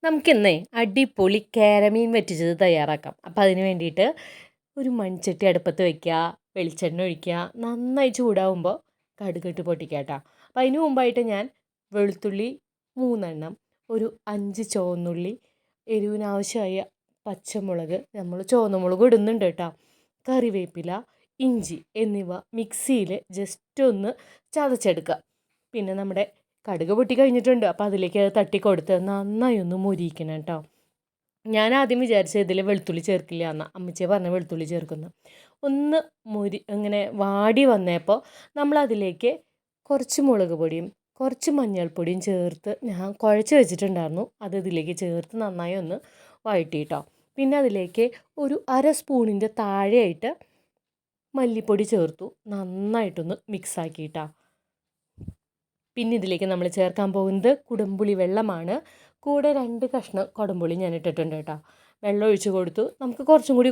നമുക്കിന്നേ അടിപൊളി കേരമീൻ വറ്റിച്ചത് തയ്യാറാക്കാം. അപ്പം അതിന് വേണ്ടിയിട്ട് ഒരു മൺചട്ടി അടുപ്പത്ത് വയ്ക്കുക, വെളിച്ചെണ്ണ ഒഴിക്കുക, നന്നായി ചൂടാവുമ്പോൾ കടുകിട്ട് പൊട്ടിക്കുക കേട്ടോ. അപ്പം അതിന് മുമ്പായിട്ട് ഞാൻ വെളുത്തുള്ളി 3 ഒരു 5 ചുവന്നുള്ളി, എരിവിനാവശ്യമായ പച്ചമുളക്, നമ്മൾ ചുവന്നമുളക് ഇടുന്നുണ്ട് കേട്ടോ, കറിവേപ്പില, ഇഞ്ചി എന്നിവ മിക്സിയിൽ ജസ്റ്റ് ഒന്ന് ചതച്ചെടുക്കുക. പിന്നെ നമ്മുടെ കടുക് പൊട്ടി കഴിഞ്ഞിട്ടുണ്ട്. അപ്പോൾ അതിലേക്ക് അത് തട്ടിക്കൊടുത്ത് നന്നായി ഒന്ന് മൊരിയിക്കണം കേട്ടോ. ഞാൻ ആദ്യം വിചാരിച്ചത് ഇതിൽ വെളുത്തുള്ളി ചേർക്കില്ല എന്നാ, അമ്മച്ചിയെ പറഞ്ഞ വെളുത്തുള്ളി ചേർക്കുന്നു. ഒന്ന് ഇങ്ങനെ വാടി വന്നപ്പോൾ നമ്മളതിലേക്ക് കുറച്ച് മുളക് പൊടിയും കുറച്ച് മഞ്ഞൾപ്പൊടിയും ചേർത്ത് ഞാൻ കുഴച്ച് വെച്ചിട്ടുണ്ടായിരുന്നു. അത് ഇതിലേക്ക് ചേർത്ത് നന്നായി ഒന്ന് വഴറ്റിയിട്ടോ. പിന്നെ അതിലേക്ക് ഒരു 1/2 സ്പൂണിൻ്റെ താഴെയായിട്ട് മല്ലിപ്പൊടി ചേർത്തു നന്നായിട്ടൊന്ന് മിക്സാക്കിയിട്ടാ. പിന്നെ ഇതിലേക്ക് നമ്മൾ ചേർക്കാൻ പോകുന്നത് കുടംപുളി വെള്ളമാണ്. കൂടെ 2 കഷ്ണം കുടംപുളി ഞാൻ ഇട്ടിട്ടുണ്ട് കേട്ടോ. വെള്ളം ഒഴിച്ച് കൊടുത്തു. നമുക്ക് കുറച്ചും കൂടി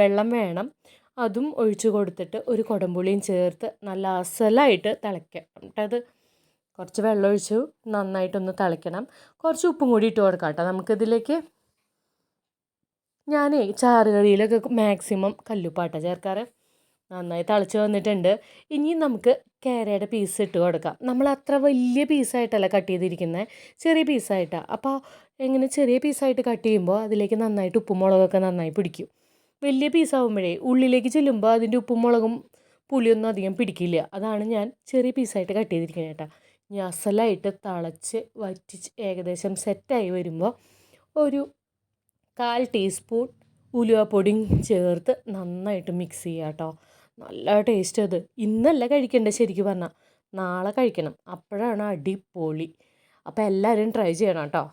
വെള്ളം വേണം. അതും ഒഴിച്ച് കൊടുത്തിട്ട് ഒരു കുടംപുളിയും ചേർത്ത് നല്ല അസലായിട്ട് തിളയ്ക്കാം. എന്നിട്ടത് കുറച്ച് വെള്ളം ഒഴിച്ചു നന്നായിട്ടൊന്ന് തിളയ്ക്കണം. കുറച്ച് ഉപ്പും കൂടി ഇട്ട് കൊടുക്കാം കേട്ടോ നമുക്കിതിലേക്ക്. ഞാനേ ചാറുകറിയിലൊക്കെ മാക്സിമം കല്ലുപ്പാട്ട ചേർക്കാറ്. നന്നായി തിളച്ച് വന്നിട്ടുണ്ട്. ഇനി നമുക്ക് കേരയുടെ പീസ് ഇട്ട് കൊടുക്കാം. നമ്മൾ അത്ര വലിയ പീസായിട്ടല്ല കട്ട് ചെയ്തിരിക്കുന്നത്, ചെറിയ പീസായിട്ടാണ്. അപ്പോൾ എങ്ങനെ ചെറിയ പീസായിട്ട് കട്ട് ചെയ്യുമ്പോൾ അതിലേക്ക് നന്നായിട്ട് ഉപ്പും മുളകൊക്കെ നന്നായി പിടിക്കും. വലിയ പീസാകുമ്പോഴേ ഉള്ളിലേക്ക് ചെല്ലുമ്പോൾ അതിൻ്റെ ഉപ്പും മുളകും പുളിയൊന്നും അധികം പിടിക്കില്ല. അതാണ് ഞാൻ ചെറിയ പീസായിട്ട് കട്ട് ചെയ്തിരിക്കുന്നത് കേട്ടോ. ഇനി അസലായിട്ട് തിളച്ച് വറ്റിച്ച് ഏകദേശം സെറ്റായി വരുമ്പോൾ ഒരു 1/4 ടീസ്പൂൺ ഉലുവപ്പൊടിയും ചേർത്ത് നന്നായിട്ട് മിക്സ് ചെയ്യുക കേട്ടോ. നല്ല ടേസ്റ്റ് അത്. ഇന്നല്ല കഴിക്കേണ്ടത്, ശരിക്കും പറഞ്ഞാൽ നാളെ കഴിക്കണം. അപ്പോഴാണ് അടിപൊളി. അപ്പോൾ എല്ലാവരും ട്രൈ ചെയ്യണം കേട്ടോ.